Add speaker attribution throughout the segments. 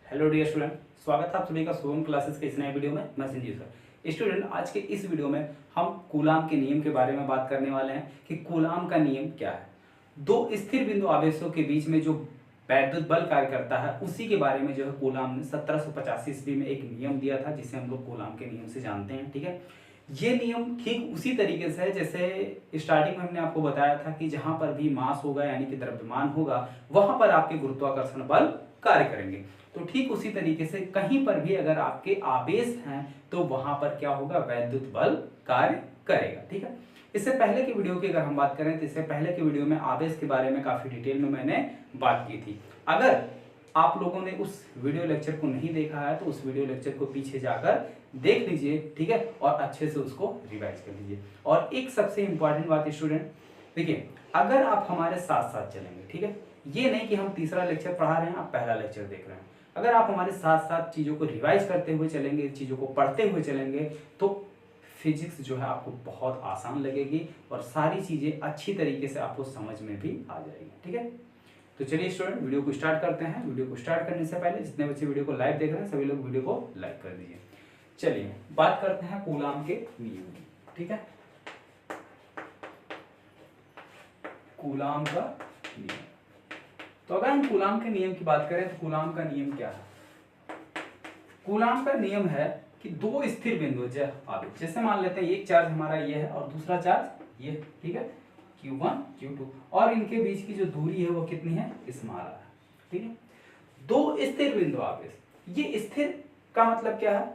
Speaker 1: Hello dear student, स्वागत है आप सभी का शुभम क्लासेस के इस नए वीडियो में। मैं संजीव सर। स्टूडेंट, आज के इस वीडियो में हम कूलाम के नियम के बारे में बात करने वाले हैं कि कूलाम का नियम क्या है। दो स्थिर बिंदु आवेशों के बीच में जो वैद्युत बल कार्य करता है उसी के बारे में जो है कूलाम ने 1785 ईस्वी में एक नियम दिया था, जिसे हम लोग कूलाम के नियम से जानते हैं। ठीक है, ये नियम ठीक उसी तरीके से है जैसे स्टार्टिंग में हमने आपको बताया था कि जहां पर भी मास होगा यानी कि द्रव्यमान होगा वहां पर आपके गुरुत्वाकर्षण बल कार्य करेंगे। तो ठीक उसी तरीके से कहीं पर भी अगर आपके आवेश हैं तो वहां पर क्या होगा, वैद्युत बल कार्य करेगा। ठीक है, इससे पहले की वीडियो की अगर हम बात करें तो इससे पहले की वीडियो में आवेश के बारे में काफी डिटेल में मैंने बात की थी। अगर आप लोगों ने उस वीडियो लेक्चर को नहीं देखा है तो उस वीडियो लेक्चर को पीछे जाकर देख लीजिए। ठीक है, और अच्छे से उसको रिवाइज कर लीजिए। और एक सबसे इंपॉर्टेंट बात स्टूडेंट, देखिए अगर आप हमारे साथ साथ चलेंगे, ठीक है, ये नहीं कि हम तीसरा लेक्चर पढ़ा रहे हैं आप पहला लेक्चर देख रहे हैं। अगर आप हमारे साथ साथ चीजों को रिवाइज करते हुए चलेंगे, चीजों को पढ़ते हुए चलेंगे तो फिजिक्स जो है आपको बहुत आसान लगेगी और सारी चीजें अच्छी तरीके से आपको समझ में भी आ जाएगी। ठीक है, तो चलिए स्टूडेंट वीडियो को स्टार्ट करते हैं। वीडियो को स्टार्ट करने से पहले जितने बच्चे वीडियो को लाइव देख रहे हैं सभी लोग वीडियो को लाइक कर दीजिए। चलिए बात करते हैं कूलाम के नियम की। ठीक है, कूलाम का नियम। तो अगर हम कूलाम के नियम की बात करें तो कूलाम का नियम क्या है? कूलाम का नियम है कि दो स्थिर बिंदु जैसे मान लेते हैं एक चार्ज हमारा ये है और दूसरा चार्ज ये, ठीक है, Q1 Q2, और इनके बीच की जो दूरी है वो कितनी है, स्मॉल है। ठीक है, दो स्थिर बिंदु आवेश, ये स्थिर का मतलब क्या है,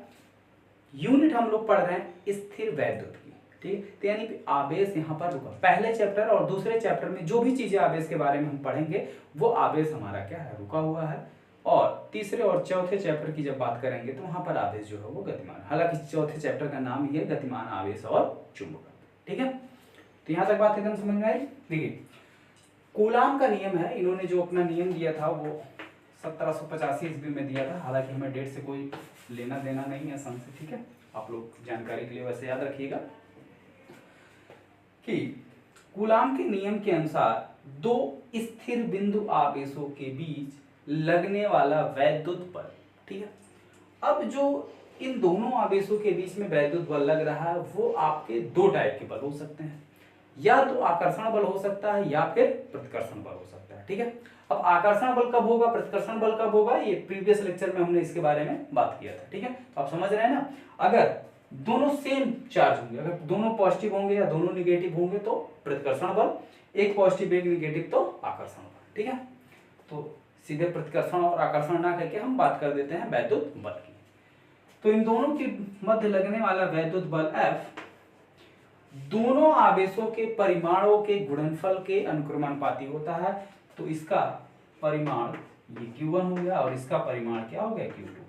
Speaker 1: यूनिट हम लोग पढ़ रहे हैं स्थिर वैद्युत की। ठीक है, तो यानी आवेश यहाँ पर रुका। पहले चैप्टर और दूसरे चैप्टर में जो भी चीजें आवेश के बारे में हम पढ़ेंगे वो आवेश हमारा क्या है, रुका हुआ है। और तीसरे और चौथे चैप्टर की जब बात करेंगे तो वहां पर आवेश जो है वो गतिमान। हालांकि चौथे चैप्टर का नाम ही है गतिमान आवेश और चुंबकत्व। ठीक है, तो यहां तक बात एकदम समझ में आई। देखिए कूलाम का नियम है, इन्होंने जो अपना नियम दिया था वो 1785 ईस्वी में दिया था। हालांकि हमें डेट से कोई लेना देना नहीं है सन से। ठीक है, आप लोग जानकारी के लिए वैसे याद रखिएगा कि कूलाम के नियम के अनुसार दो स्थिर बिंदु आवेशों के बीच लगने वाला वैद्युत बल, ठीक है, अब जो इन दोनों आवेशों के बीच में वैद्युत बल लग रहा है वो आपके दो टाइप के बल हो सकते हैं, या तो आकर्षण बल हो सकता है या फिर प्रतिकर्षण बल हो सकता है। ठीक है, अब आकर्षण बल कब होगा, प्रतिकर्षण बल कब होगा, ये प्रीवियस लेक्चर में हमने इसके बारे में बात किया था। ठीक है, तो आप समझ रहे हैं ना, अगर दोनों सेम चार्ज होंगे, अगर दोनों पॉजिटिव होंगे या दोनों निगेटिव होंगे तो प्रतिकर्षण बल, एक पॉजिटिव एक निगेटिव तो आकर्षण बल। ठीक है, तो सीधे प्रतिकर्षण और आकर्षण ना करके हम बात कर देते हैं वैद्युत बल की। तो इन दोनों के मध्य लगने वाला वैद्युत बल F दोनों आवेशों के परिमाणों के गुणनफल के अनुक्रमानुपाती होता है। तो इसका परिमाण ये Q1 हो गया और इसका परिमाण क्या हो गया, Q2।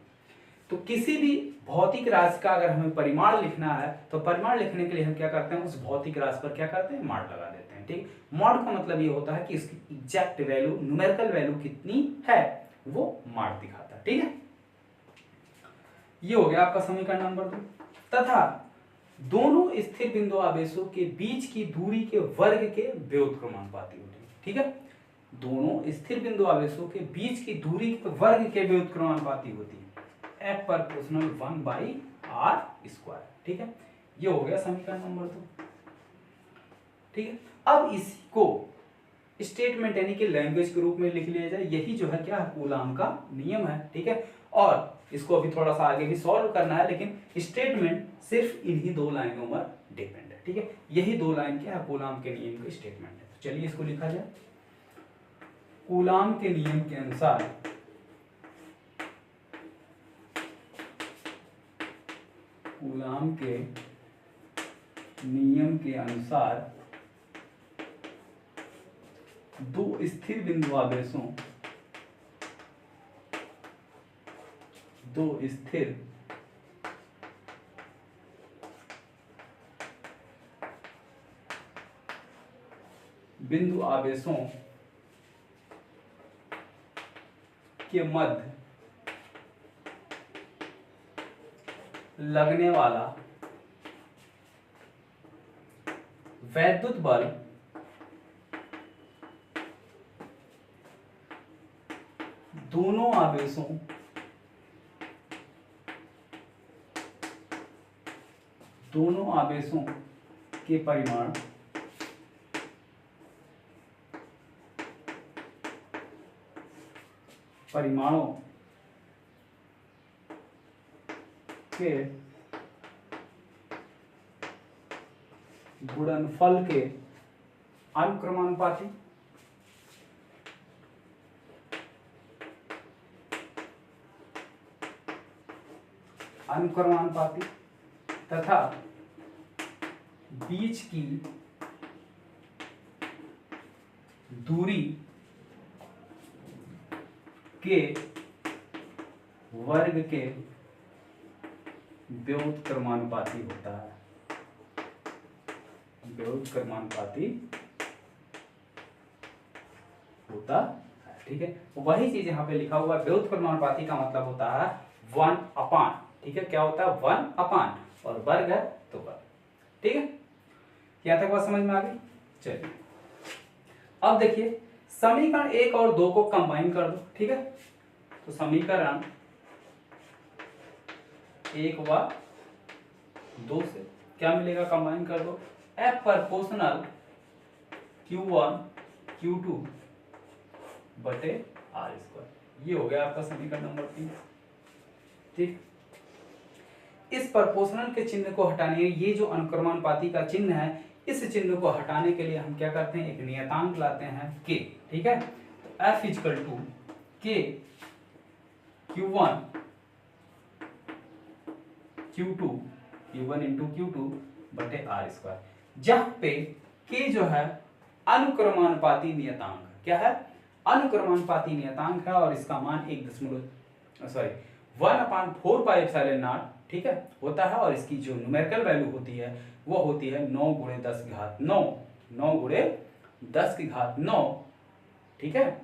Speaker 1: तो किसी भी भौतिक राशि का अगर हमें परिमाण लिखना है तो परिमाण लिखने के लिए हम क्या करते हैं, उस भौतिक राशि पर क्या करते हैं, मॉड लगा देते हैं। ठीक, मॉड का मतलब ये होता है कि इसकी एग्जैक्ट वैल्यू, न्यूमेरिकल वैल्यू कितनी है वो मॉड दिखाता है। ठीक है, ये हो गया आपका समीकरण नंबर 2। तथा दोनों स्थिर बिंदु आवेशों के बीच की दूरी के वर्ग के व्युत्क्रमानुपाती होती है। ठीक है, दोनों स्थिर बिंदु आवेशों के बीच की दूरी के वर्ग के व्युत्क्रमानुपाती होती है, F प्रोपोर्शनल 1/r²। ठीक है, ये हो गया समीकरण नंबर 2। ठीक है, अब इसी को स्टेटमेंट यानी कि लैंग्वेज के रूप में लिख लिया जाए, यही जो है क्या है, कूलाम का नियम है। ठीक है, और इसको अभी थोड़ा सा आगे भी सॉल्व करना है, लेकिन स्टेटमेंट सिर्फ इन्हीं दो लाइनों पर डिपेंड है। ठीक है, यही दो लाइन क्या है, कूलाम के नियम का स्टेटमेंट है। तो चलिए इसको लिखा जाए। कूलाम के नियम के अनुसार कूलाम के नियम के अनुसार दो स्थिर बिंदु आवेशों, दो स्थिर बिंदु आवेशों के मध्य लगने वाला वैद्युत बल दोनों आवेशों दोनों आवेशों के परिमाणों के गुणनफल के अनुक्रमानुपाती तथा बीच की दूरी के वर्ग के व्युत्क्रमानुपाती होता है। व्युत्क्रमानुपाती होता है, ठीक है। वही चीज यहाँ पे लिखा हुआ है। व्युत्क्रमानुपाती का मतलब होता है 1/, ठीक है। क्या होता है? 1/, और वर्ग है तो वर्ग, ठीक है। यहां तक बात समझ में आ गई? चलिए अब देखिए समीकरण 1 और 2 को कंबाइन कर दो, ठीक है। तो समीकरण 1 व 2 से क्या मिलेगा? कंबाइन कर दो, F प्रोपोर्शनल Q1 Q2 बटे R²। ये हो गया आपका समीकरण नंबर 3, ठीक। इस प्रोपोर्शनल के चिन्ह को हटाने, ये जो अनुक्रमानुपाती का चिन्ह है, इस चिन्ह को हटाने के लिए हम क्या करते हैं? एक नियतांक लाते हैं k, ठीक है। तो F = k Q1 Q2 Q1 × Q2 बटे R², जहां पे k जो है अनुक्रमानुपाती नियतांक, क्या है? अनुक्रमानुपाती नियतांक है, और इसका मान 1/4 पाई एप्सिलॉन नॉट, ठीक है, होता है। और इसकी जो न्यूमेरिकल वैल्यू होती है वो होती है 9 × 10⁹ 9 × 10⁹, ठीक है,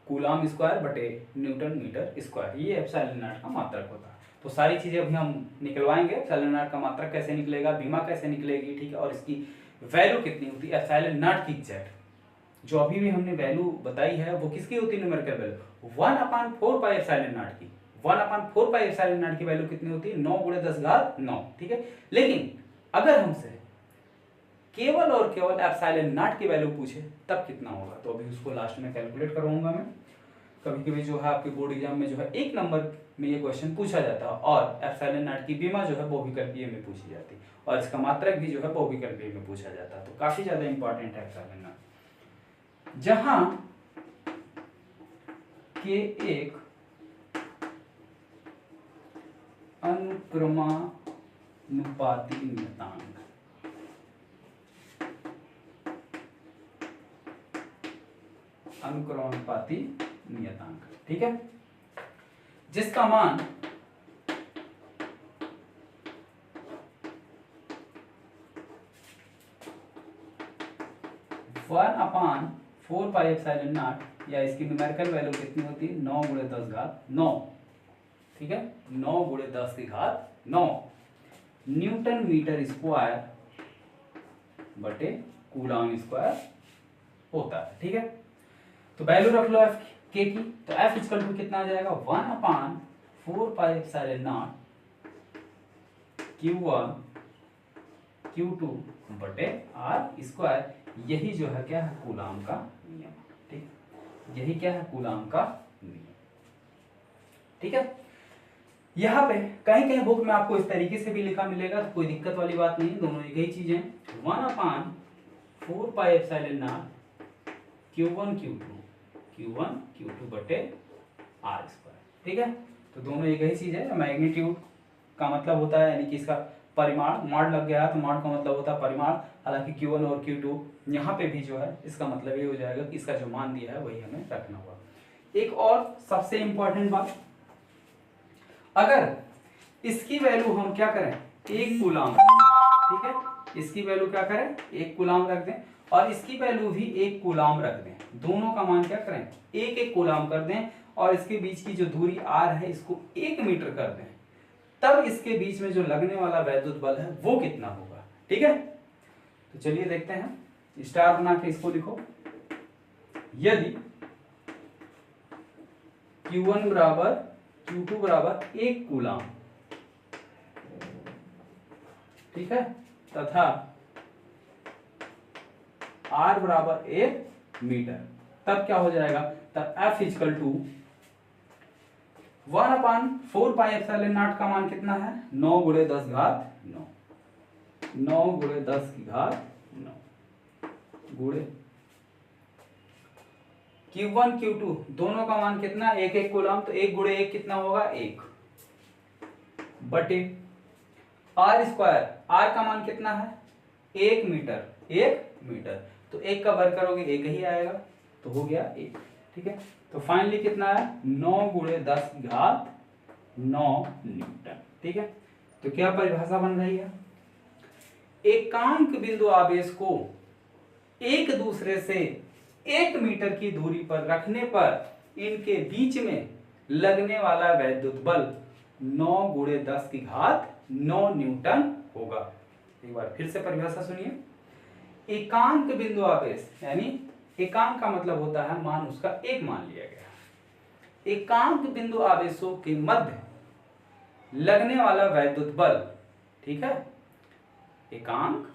Speaker 1: कूलम स्क्वायर बटे न्यूटन मीटर स्क्वायर। ये एप्सिलॉन नॉट का मात्रक होता है। तो सारी चीजें अभी हम निकलवाएंगे। एप्सिलॉन नॉट का मात्रक कैसे निकलेगा, बीमा कैसे निकलेगी, ठीक है, और इसकी वैल्यू कितनी होती है एप्सिलॉन नॉट की एग्जैक्ट। जो अभी भी हमने वैल्यू बताई है वो किसकी होती है? Numerical value 1/4 pi epsilon not की। 1/4 पाई एप्सिलॉन नॉट की वैल्यू कितनी होती है? 9 × 10⁹, ठीक है। लेकिन अगर हमसे केवल और केवल एप्सिलॉन नॉट की वैल्यू पूछे तब कितना होगा, तो अभी उसको लास्ट में कैलकुलेट करवाऊंगा मैं। कभी कभी जो है आपके बोर्ड एग्जाम में जो है 1 नंबर में ये क्वेश्चन पूछा जाता है, और एप्सिलॉन नॉट की बीमा जो है बहुविकल्पीय में पूछी जाती है, और इसका मात्रक भी जो है बहुविकल्पीय में पूछा जाता है। तो काफी ज्यादा इंपॉर्टेंट है एप्सिलॉन नॉट। जहां के एक अनुक्रमानुपाती नियतांक, ठीक है, जिसका मान 1/4 पाई एप्सिलॉन नॉट, या इसकी न्यूमेरिकल वैल्यू कितनी होती है? 9 × 10⁹, ठीक है, 9 × 10⁹ न्यूटन मीटर स्क्वायर बटे कूलम स्क्वायर होता है, ठीक है। तो वैल्यू रख लो F के की। तो F = कितना आ जाएगा? 1/4 pi epsilon not Q1 Q2 बटे R²। यही जो है क्या है? कूलम का नियम, ठीक। यही क्या है? कूलम का नियम, ठीक है। यहाँ पे कहीं कहीं बुक में आपको इस तरीके से भी लिखा मिलेगा, तो कोई दिक्कत वाली बात नहीं, दोनों एक ही चीज है। 1/4 pi epsilon not Q1 Q2 बटे R², ठीक है। तो दोनों एक ही चीज है। मैग्नीट्यूड का मतलब होता है, यानी कि इसका परिमाण, मॉड लग गया है तो मॉड का मतलब होता है परिमाण। हालांकि Q1 और Q2 यहाँ पे भी जो है इसका मतलब ये हो जाएगा कि इसका जो मान दिया है वही हमें रखना होगा। एक और सबसे इंपॉर्टेंट बात, अगर इसकी वैल्यू हम क्या करें? 1 कूलम, ठीक है, इसकी वैल्यू क्या करें? 1 कूलम रख दें, और इसकी वैल्यू भी 1 कूलम रख दें। दोनों का मान क्या करें? 1 कूलम कर दें, और इसके बीच की जो दूरी r है इसको 1 मीटर कर दें, तब इसके बीच में जो लगने वाला वैद्युत बल है वो कितना होगा, ठीक है। तो चलिए देखते हैं, स्टार बना के इसको लिखो। यदि Q1 = Q2 = 1 कूलम, ठीक है, तथा r बराबर 1 मीटर, तब क्या हो जाएगा, तब F इक्वल टू 1/4πε0 का मान कितना है, 9 गुणे 10 घात 9, 9 गुणे 10 की घात 9 गुणे Q1 Q2 दोनों का मान कितना, 1 कूलम, तो 1 गुणे 1 कितना होगा 1 बटे r स्क्वायर, r का मान कितना है 1 मीटर, 1 मीटर, तो 1 का वर्ग करोगे 1 ही आएगा, तो हो गया 1। ठीक है, तो फाइनली कितना है 9 गुणे 10 की घात 9 न्यूटन। ठीक है, तो क्या परिभाषा बन रही है, एकांक बिंदु आवेश को एक दूसरे से 1 मीटर की दूरी पर रखने पर इनके बीच में लगने वाला वैद्युत बल 9 गुणे 10 की घात 9 न्यूटन होगा। एक बार फिर से परिभाषा सुनिए, एकांक बिंदु आवेश, यानी एकांक का मतलब होता है मान उसका एक मान लिया गया, एकांक बिंदु आवेशों के मध्य लगने वाला वैद्युत बल, ठीक है, एकांक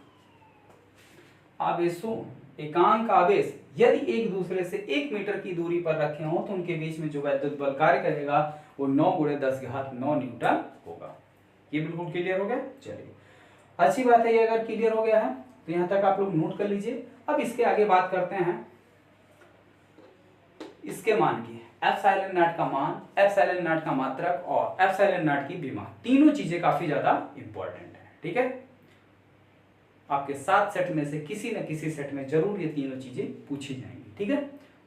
Speaker 1: आवेशों, एकांक आवेश यदि एक दूसरे से 1 मीटर की दूरी पर रखे हों तो उनके बीच में जो वैद्युत बल कार्य करेगा वो 9 गुणे 10 की घात 9 न्यूटन होगा। ये बिल्कुल क्लियर हो गया। चलिए, अच्छी बात है, ये अगर क्लियर हो गया है तो यहां तक आप लोग नोट कर लीजिए। अब इसके आगे बात करते हैं इसके मान की, एप्सिलॉन नॉट का मान, एप्सिलॉन नॉट का मात्रक और एप्सिलॉन नॉट की विमा, तीनों चीजें काफी ज्यादा इंपॉर्टेंट है। ठीक है, आपके 7 सेट में से किसी न किसी सेट में जरूर ये तीनों चीजें पूछी जाएंगी। ठीक है,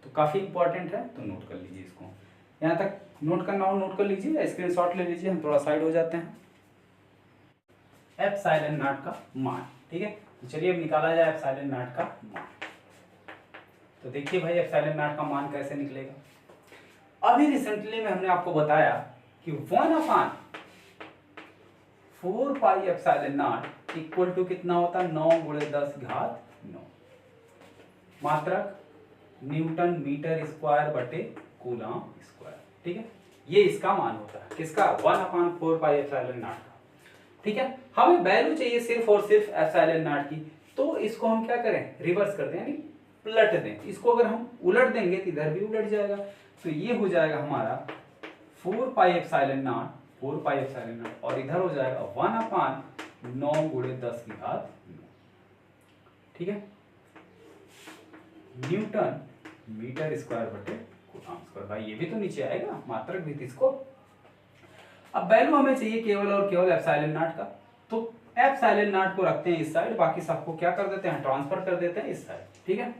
Speaker 1: तो काफी इंपॉर्टेंट है, तो नोट कर लीजिए इसको। यहां तक नोट करना हो नोट कर लीजिए, स्क्रीनशॉट ले लीजिए, हम थोड़ा साइड हो जाते हैं। एप्सिलॉन नॉट का मान, ठीक है, तो चलिए अब निकाला जाए एप्सिलॉन नॉट का मान। तो देखिए भाई एप्सिलॉन नॉट का मान कैसे निकलेगा। अभी रिसेंटली में हमने आपको बताया कि 1/4 pi epsilon naught equal to कितना होता है 9 गुणे 10 घात 9, मात्रक न्यूटन मीटर स्क्वायर बटे कूलम स्क्वायर। ठीक है, ये इसका मान होता है, किसका, 1/4 पाई एप्सिलॉन नॉट का। ठीक है, हमें वैल्यू चाहिए सिर्फ और सिर्फ एप्सिलॉन नॉट की, तो इसको हम क्या करें, रिवर्स कर दें, यानी पलट दें। इसको अगर हम उलट देंगे तो इधर भी उलट जाएगा, तो ये हो जाएगा हमारा 4 पाई epsilon not, 4 pi epsilon not, और इधर हो जाएगा 1/9 गुणे 10 की घात 9। ठीक है, न्यूटन मीटर स्क्वायर बटे कूलम स्क्वायर। भाई ये भी तो नीचे आएगा, मात्रक भी थी इसको। अब वैल्यू हमें चाहिए केवल और केवल एप्सिलॉन नॉट का, तो एप्सिलॉन नॉट को रखते हैं इस साइड, बाकी सबको क्या कर देते हैं, ट्रांसफर कर देते हैं इस साइड। ठीक है,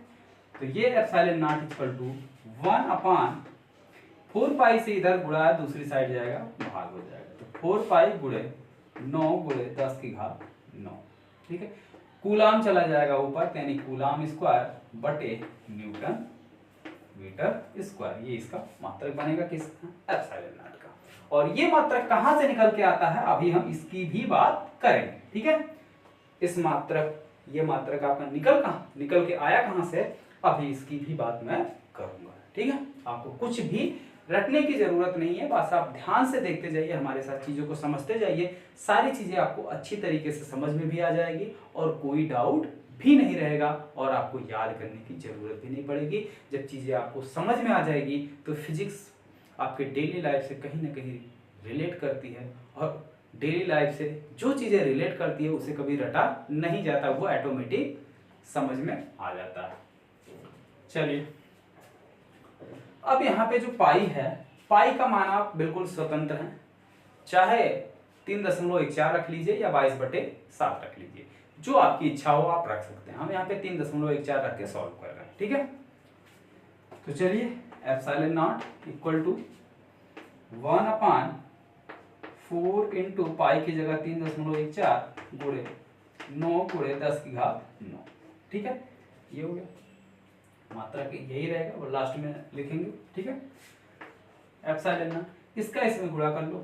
Speaker 1: तो ये एप्सिलॉन नॉट इक्वल टू 1/4 पाई से इधर गुणा दूसरी साइड जाएगा, भाग हो जाएगा, तो 4 पाई गुणे 9 गुणे 10 की घात 9। ठीक है, कूलम चला जाएगा ऊपर, यानी कूलम स्क्वायर बटे न्यूटन मीटर स्क्वायर, ये इसका मात्रक बनेगा, किसका, एप्सिलॉन नॉट का। और ये मात्रक कहां से निकल के आता है, अभी हम इसकी भी बात करेंगे। ठीक है, इस मात्रक, ये मात्रक आपका निकल के आया कहां से, अभी इसकी भी बात मैं करूंगा। ठीक है, आपको कुछ भी रटने की जरूरत नहीं है, बस आप ध्यान से देखते जाइए, हमारे साथ चीजों को समझते जाइए, सारी चीजें आपको अच्छी तरीके से समझ में भी आ जाएगी और कोई डाउट भी नहीं रहेगा और आपको याद करने की जरूरत भी नहीं पड़ेगी। जब चीजें आपको समझ में आ जाएगी तो फिजिक्स आपके डेली लाइफ से कहीं ना कहीं रिलेट करती है, और डेली लाइफ से जो चीजें रिलेट करती है उसे कभी रटा नहीं जाता, वो ऑटोमेटिक समझ में आ जाता है। चलिए, अब यहाँ पे जो पाई है, पाई का मान आप बिल्कुल स्वतंत्र हैं, चाहे 3.14 रख लीजिए या 22/7 रख लीजिए, जो आपकी इच्छा हो आप रख सकते हैं। हम यहाँ पे 3.14 रख के सॉल्व कर रहे हैं। ठीक है, तो चलिए, epsilon naught equal to 1/4 into pi की जगह 3.14 गुणे 9 गुणे 10 की घात 9। ठीक है, ये हो गया, मात्रक यही रहेगा और लास्ट में लिखेंगे। ठीक है, एप्सिलॉन नॉट, इसका इसमें गुणा कर लो,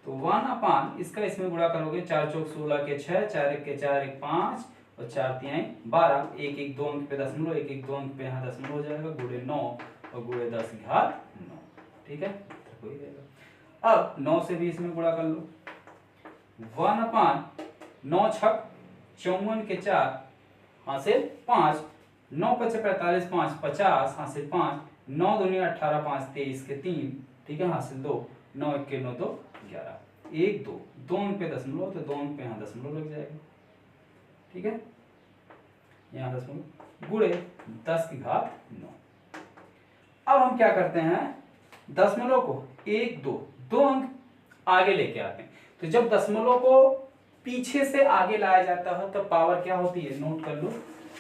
Speaker 1: तो 1/, इसका इसमें गुणा करोगे, 4 चौक 16 के 6, 4 1 के 4, 1 5 और 4 3 12, 1 1 2 अंक पे दशमलव, 1 1 2 अंक पे यहाँ दशमलव हो जाएगा, गुणे 9 और गुणे 10 की घात 9। ठीक है, तो वही रहेगा। अब 9 से भी इसमें गुणा कर लो, 1/, 9 छक 54 के 4 हासिल 5, 9 पचे 45, 5 50 हासिल 5, 9 दूनी 18, 5 23 के 3, ठीक है, हासिल 2, 9 1 के 9 2 11, 1 2 2 अंक पे दशमलव, तो 2 अंक पे यहाँ दशमलव लग जाएगा, ठीक है, यहाँ दशमलव गुणे 10 की घात 9। अब हम क्या करते हैं, दशमलव को 1 2 2 अंक आगे लेके आते हैं। तो जब दशमलव को पीछे से आगे लाया जाता है तो पावर क्या होती है, नोट कर लो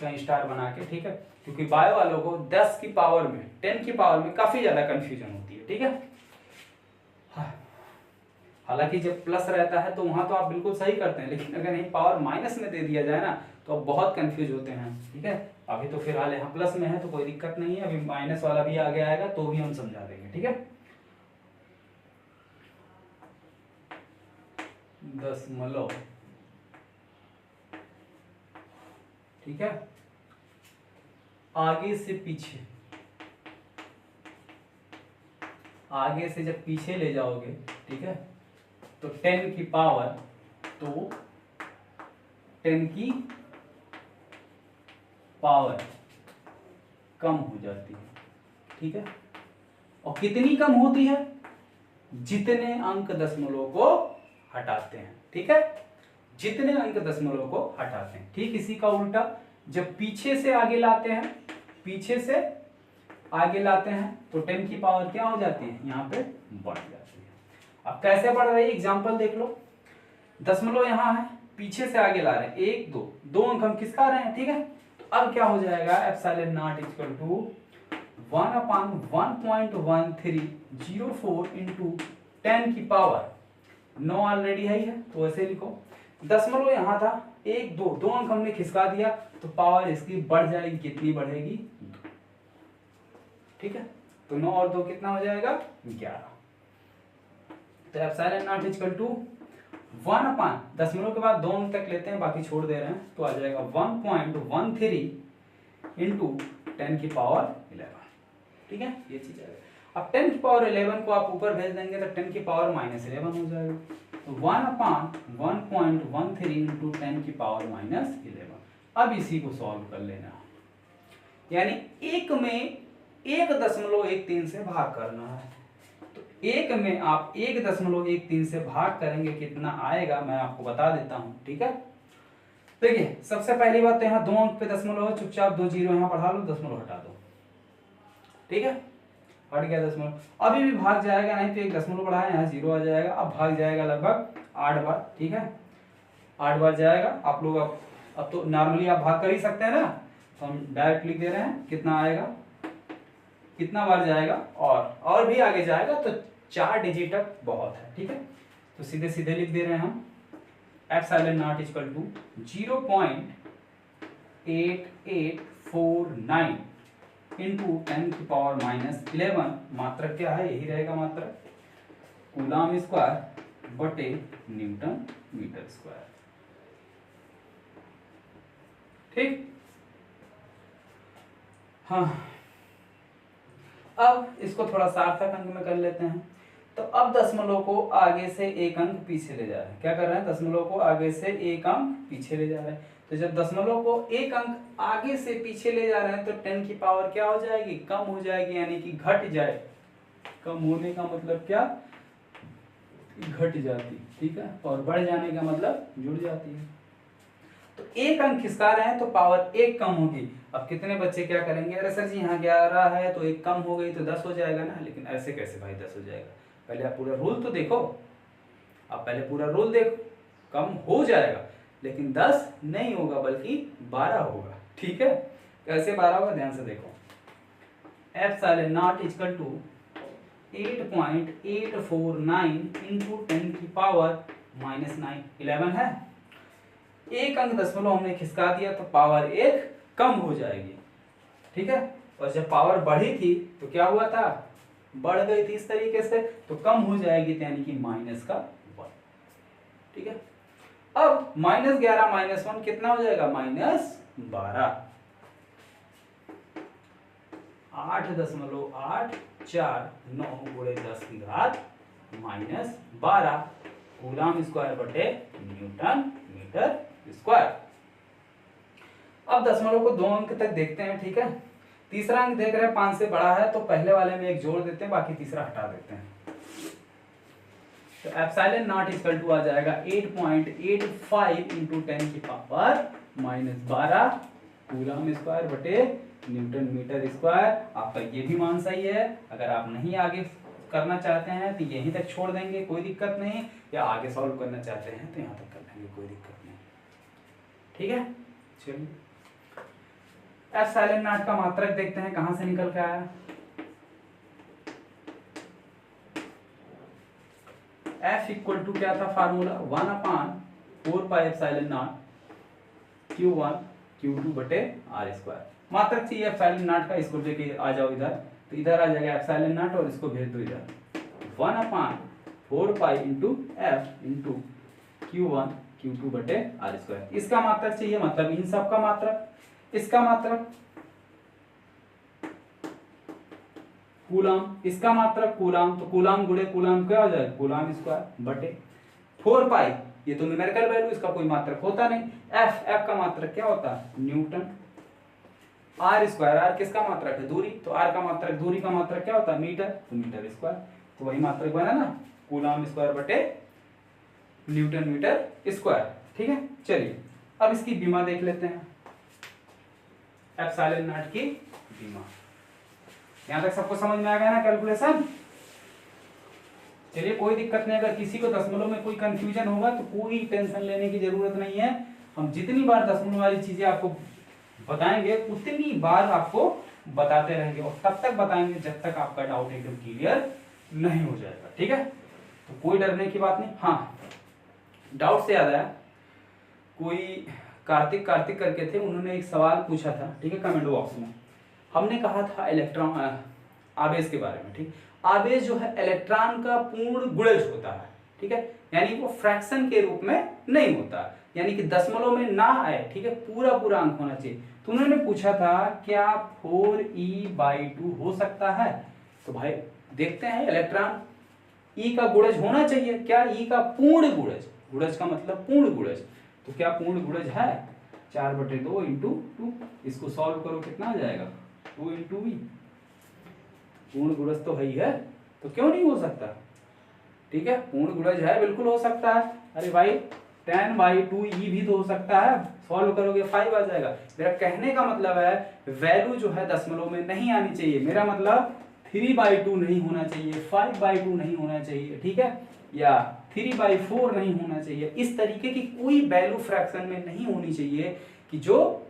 Speaker 1: कहीं स्टार बना के, ठीक है, क्योंकि बायो वालों को 10 की पावर में 10 की पावर में काफी ज्यादा कंफ्यूजन होती है, ठीक है। हाँ। हालांकि जब प्लस रहता है तो वहां तो आप बिल्कुल सही करते हैं, लेकिन अगर यही पावर माइनस में दे दिया जाए ना तो आप बहुत कंफ्यूज होते हैं, ठीक है। अभी तो फिलहाल यहाँ प्लस में है तो कोई दिक्कत नहीं है, अभी माइनस वाला भी आगे आएगा तो भी हम समझा देंगे, ठीक है। दशमलव, ठीक है, आगे से पीछे, आगे से जब पीछे ले जाओगे, ठीक है, तो 10 की पावर, तो 10 की पावर कम हो जाती है, ठीक है। और कितनी कम होती है, जितने अंक दशमलव को हटाते हैं, ठीक है, जितने अंक दशमलव को हटाते हैं। ठीक इसी का उल्टा, जब पीछे से आगे लाते हैं, पीछे से आगे लाते हैं तो 10 की पावर क्या हो जाती है, यहाँ पे बढ़ जाती है। अब कैसे बढ़ रही है, एग्जांपल देख लो, दशमलव यहाँ है, पीछे से आगे ला रहे हैं, 1 2 2 अंक हम किसका रहे हैं, ठीक है। तो अब क्या हो जाएगा, epsilon naught equal to 1/1.1304 into 10 की पावर 9 ऑलरेडी है तो ऐसे लिखो। दशमलव यहाँ था, 1 2 2 अंक हमने खिसका दिया तो पावर इसकी बढ़ जाएगी, कितनी बढ़ेगी, 2, ठीक है। तो 9 और 2 कितना हो जाएगा, 11। तो एप्सिलॉन नॉट इक्वल टू 1/, दशमलव के बाद 2 अंक तक लेते हैं, बाकी छोड़ दे रहे हैं, तो आ जाएगा 1.13 इंटू 10 की पावर 11, ठीक है, ये चीज आएगा। अब 10 की पावर 11 को आप ऊपर भेज देंगे तो 10 की पावर -11 हो जाएगा। तो 1/1.13 इंटू 10 की पावर -11। अब इसी को सॉल्व कर लेना, यानी एक में 1.13 से भाग करना है। तो एक में आप 1.13 से भाग करेंगे, कितना आएगा मैं आपको बता देता हूं, ठीक है। देखिए सबसे पहली बात तो यहाँ 2 अंक पे दशमलव है, चुपचाप 2 जीरो यहाँ बढ़ा लो, दशमलव हटा दो, ठीक है, हट गया दशमलव। अभी भी भाग जाएगा, नहीं तो 1 दशमलव बढ़ाया, यहाँ 0 आ जाएगा। अब भाग जाएगा लगभग 8 बार, ठीक है, 8 बार जाएगा। आप लोग अब तो नॉर्मली आप भाग कर ही सकते हैं ना, तो हम डायरेक्ट लिख दे रहे हैं कितना आएगा, कितना बार जाएगा, और भी आगे जाएगा तो 4 डिजिट तक बहुत है, ठीक है। तो सीधे सीधे लिख दे रहे हैं हम, epsilon naught equal to 0.8849 into 10 की पावर -11, मात्रक क्या है, यही रहेगा मात्रक, कूलम स्क्वायर बटे न्यूटन मीटर स्क्वायर, ठीक। हाँ, अब इसको थोड़ा सार्थक अंक में कर लेते हैं। तो अब दशमलव को आगे से 1 अंक पीछे ले जा रहे हैं, क्या कर रहे हैं, दशमलव को आगे से 1 अंक पीछे ले जा रहे हैं। तो जब दशमलव को 1 अंक आगे से पीछे ले जा रहे हैं तो 10 की पावर क्या हो जाएगी, कम हो जाएगी, यानी कि घट जाए। कम होने का मतलब क्या, घट जाती, ठीक है, और बढ़ जाने का मतलब जुड़ जाती है। तो 1 अंक खिसका रहे हैं तो पावर 1 कम होगी। अब कितने बच्चे क्या करेंगे, अरे सर जी यहाँ 11 है तो 1 कम हो गई तो 10 हो जाएगा ना, लेकिन ऐसे कैसे भाई 10 हो जाएगा, पहले आप पूरा रूल तो देखो, आप पहले पूरा रूल देखो, कम हो जाएगा लेकिन 10 नहीं होगा बल्कि 12 होगा, ठीक है। कैसे 12 होगा, ध्यान से देखो, epsilon naught equal to 8.849 into 10 की पावर -9, 11 है, 1 अंक दशमलव हमने खिसका दिया तो पावर 1 कम हो जाएगी, ठीक है। और जब पावर बढ़ी थी तो क्या हुआ था, बढ़ गई थी इस तरीके से, तो कम हो जाएगी, यानी कि -1, ठीक है। अब -11 -1 कितना हो जाएगा, -12, 8.849 गुणे 10 की घात -12 कूलम स्क्वायर बटे न्यूटन मीटर मीटर स्क्वायर। अब दशमलव को 2 अंक तक देखते हैं, ठीक है। तीसरा अंक देख रहे हैं 5 से बड़ा है, तो पहले वाले में एक जोड़ देते हैं, बाकी तीसरा हटा देते हैं। तो एप्सिलॉन नॉट इक्वल टू आ जाएगा 8.85 इंटू 10 की पावर -12 कूलम स्क्वायर बटे न्यूटन मीटर स्क्वायर। आपका ये भी मान सही है। अगर आप नहीं आगे करना चाहते हैं तो यहीं तक छोड़ देंगे, कोई दिक्कत नहीं, या आगे सॉल्व करना चाहते हैं तो यहाँ तक कर लेंगे, कोई दिक्कत नहीं, ठीक है। चलिए एप्सिलॉन नॉट का मात्रक देखते हैं कहां से निकल के आया। F इक्वल टू क्या था formula, 1/4 pi epsilon not Q1 Q2 बटे R स्क्वायर। मात्रक चाहिए एप्सिलॉन नॉट का, इसको लेके आ जाओ इधर, तो इधर आ जाएगा एप्सिलॉन नॉट और इसको भेज दो इधर। 1/4 pi into F into Q1 Q2 बटे R स्क्वायर। इसका मात्रक चाहिए, मतलब इन सब का मात्रक। इसका मात्रक कूलम, इसका मात्रक कूलम, तो कूलम गुणे कूलम क्या हो जाएगा, कूलम स्क्वायर बटे 4 पाई, ये तो न्यूमेरिकल वैल्यू, इसका कोई मात्रक होता नहीं। एफ का मात्रक क्या होता है, न्यूटन। आर स्क्वायर, आर किसका मात्रक है, दूरी, तो आर का मात्रक, दूरी का मात्रक क्या होता है, मीटर, तो मीटर स्क्वायर, तो वही मात्रक बना ना, कूलम स्क्वायर बटे न्यूटन मीटर स्क्वायर, ठीक है। चलिए अब इसकी बीमा देख लेते हैं, एप्सिलॉन नॉट की बीमा। यहां तक सबको समझ में आ गया ना कैलकुलेशन। चलिए कोई दिक्कत नहीं, अगर किसी को दशमलव में कोई कंफ्यूजन होगा तो कोई टेंशन लेने की जरूरत नहीं है। हम जितनी बार दशमलव वाली चीजें आपको बताएंगे उतनी बार आपको बताते रहेंगे, और तब तक बताएंगे जब तक आपका डाउट एकदम क्लियर नहीं हो जाएगा, ठीक है। तो कोई डरने की बात नहीं। हाँ, डाउट से याद आया, कोई कार्तिक करके थे, उन्होंने एक सवाल पूछा था, ठीक है, कमेंट बॉक्स में। हमने कहा था इलेक्ट्रॉन आवेश के बारे में, ठीक। आवेश जो है इलेक्ट्रॉन का पूर्ण गुणज होता है, ठीक है, यानी वो फ्रैक्शन के रूप में नहीं होता, यानी कि दशमलव में ना आए, ठीक है, पूरा अंक होना चाहिए। तो उन्होंने पूछा था क्या 4e/2 हो सकता है। तो भाई देखते हैं, इलेक्ट्रॉन ई का गुणज होना चाहिए, क्या ई का पूर्ण गुणज, गुणज का मतलब पूर्ण गुणज, तो क्या पूर्ण गुणज है, 4/2 इंटू 2, इसको सॉल्व करो कितना आ जाएगा, 2 इंटू वी, पूर्ण गुणज तो है ही है, तो क्यों नहीं हो सकता, ठीक है, पूर्ण गुणज है, बिल्कुल हो सकता है। अरे भाई 10/2e भी तो हो सकता है, सॉल्व करोगे 5 आ जाएगा। मेरा कहने का मतलब है वैल्यू जो है दशमलव में नहीं आनी चाहिए, मेरा मतलब 3/2 नहीं होना चाहिए, 5/2 नहीं होना चाहिए, ठीक है, या 3/4 नहीं होना चाहिए। इस तरीके की कोई वैल्यू फ्रैक्शन में नहीं होनी चाहिए कि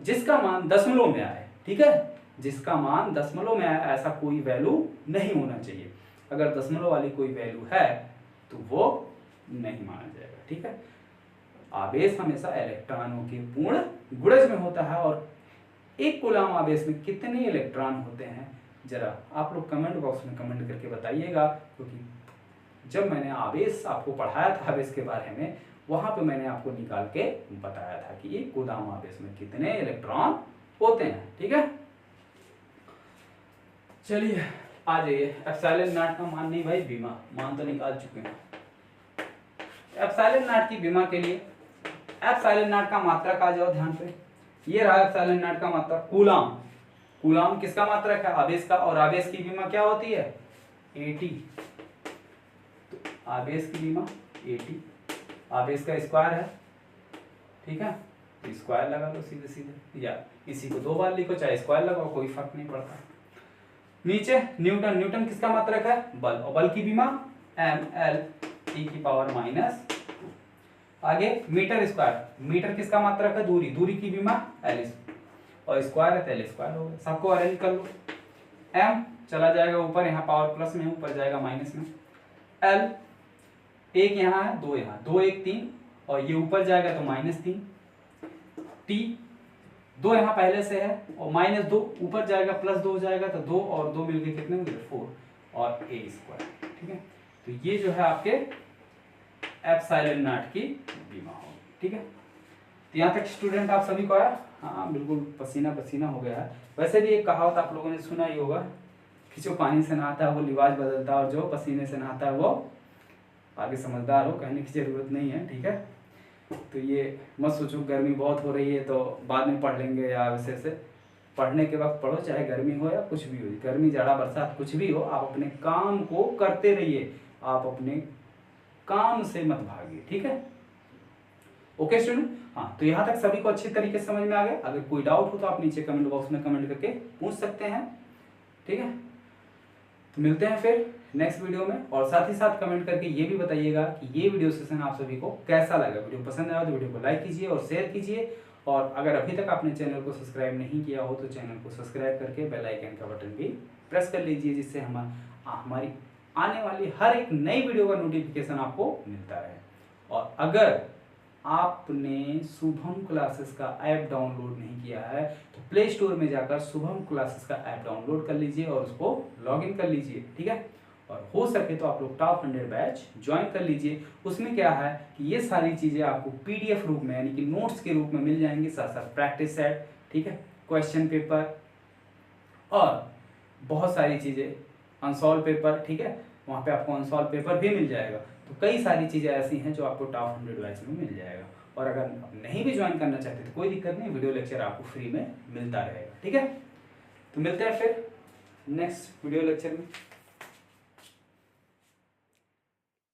Speaker 1: जिसका मान दशमलव में आए, ठीक है, जिसका मान दशमलव में आए, ऐसा कोई वैल्यू नहीं होना चाहिए। अगर दशमलव वाली कोई वैल्यू है तो वो नहीं माना जाएगा, ठीक है। आवेश हमेशा इलेक्ट्रॉनों के पूर्ण गुणज में होता है, और एक कूलम आवेश में कितने इलेक्ट्रॉन होते हैं जरा आप लोग कमेंट बॉक्स में कमेंट करके बताइएगा, क्योंकि जब मैंने आवेश आपको पढ़ाया था आवेश के बारे में, वहां पे मैंने आपको निकाल के बताया था कि ये कूलम आवेश में कितने इलेक्ट्रॉन होते हैं, ठीक है। चलिए आ जाइए, एप्सिलॉन नॉट का मान नहीं भाई, बीमा मान तो निकाल चुके हैं। एप्सिलॉन नॉट की बीमा के लिए एप्सिलॉन नॉट का मात्रक आ जाओ ध्यान पे, ये रहा एप्सिलॉन नॉट का मात्रक, कूलम। कूलम किसका मात्रक है, आवेश का, और आवेश की बीमा क्या होती है, 80। तो आवेश की बीमा 80, आवेश का स्क्वायर है, ठीक है, तो स्क्वायर लगा लो सीधे सीधे, या इसी को 2 बार लिखो, चाहे स्क्वायर लगाओ, कोई फर्क नहीं पड़ता। नीचे न्यूटन, न्यूटन किसका मात्रक है, बल, और बल की बीमा mL/10⁻²। आगे मीटर स्क्वायर, मीटर किसका मात्रक है, दूरी, दूरी की बीमा L, और स्क्वायर है तो L स्क्वायर होगा। सबको अरेंज कर लो, m चला जाएगा ऊपर, यहाँ पावर प्लस में, ऊपर जाएगा माइनस में, L एक यहाँ है, 2 यहाँ, 2 1 3, और ये ऊपर जाएगा तो -3, T 2 यहाँ पहले से है, और -2 ऊपर जाएगा, +2 हो जाएगा, तो 2 और 2 मिलके कितने होंगे, 4, और a स्क्वायर, ठीक है। तो ये जो है आपके एप्सिलॉन नॉट की बीमा होगी, ठीक है। तो यहाँ तक स्टूडेंट आप सभी को आया, हाँ बिल्कुल पसीना पसीना हो गया है। वैसे भी एक कहावत आप लोगों ने सुना ही होगा कि जो पानी से नहाता है वो लिबास बदलता है, और जो पसीने से नहाता है वो आगे समझदार हो, कहने की जरूरत नहीं है, ठीक है। तो ये मत सोचो गर्मी बहुत हो रही है तो बाद में पढ़ लेंगे या वैसे से। पढ़ने के वक्त पढ़ो, चाहे गर्मी हो या कुछ भी हो, गर्मी जाड़ा बरसात कुछ भी हो, आप अपने काम को करते रहिए, आप अपने काम से मत भागिए, ठीक है। ओके स्टूडेंट, हाँ तो यहाँ तक सभी को अच्छे तरीके से समझ में आ गया। अगर कोई डाउट हो तो आप नीचे कमेंट बॉक्स में कमेंट करके पूछ सकते हैं, ठीक है। तो मिलते हैं फिर नेक्स्ट वीडियो में, और साथ ही साथ कमेंट करके ये भी बताइएगा कि ये वीडियो सेशन आप सभी को कैसा लगा। वीडियो पसंद आया तो वीडियो को लाइक कीजिए और शेयर कीजिए, और अगर अभी तक आपने चैनल को सब्सक्राइब नहीं किया हो तो चैनल को सब्सक्राइब करके बेल आइकन का बटन भी प्रेस कर लीजिए, जिससे हमारी आने वाली हर एक नई वीडियो का नोटिफिकेशन आपको मिलता रहे। और अगर आपने शुभम क्लासेस का ऐप डाउनलोड नहीं किया है तो प्ले स्टोर में जाकर शुभम क्लासेस का ऐप डाउनलोड कर लीजिए और उसको लॉगिन कर लीजिए, ठीक है। और हो सके तो आप लोग टॉप 100 बैच ज्वाइन कर लीजिए। उसमें क्या है कि ये सारी चीज़ें आपको पीडीएफ रूप में यानी कि नोट्स के रूप में मिल जाएंगी, साथ साथ प्रैक्टिस सेट, ठीक है, क्वेश्चन पेपर और बहुत सारी चीज़ें, अनसॉल्व पेपर, ठीक है, वहाँ पे आपको अनसॉल्व पेपर भी मिल जाएगा। तो कई सारी चीज़ें ऐसी हैं जो आपको टॉप 100 बैच में मिल जाएगा। और अगर आप नहीं भी ज्वाइन करना चाहते तो कोई दिक्कत नहीं, वीडियो लेक्चर आपको फ्री में मिलता रहेगा, ठीक है। तो मिलते हैं फिर नेक्स्ट वीडियो लेक्चर में।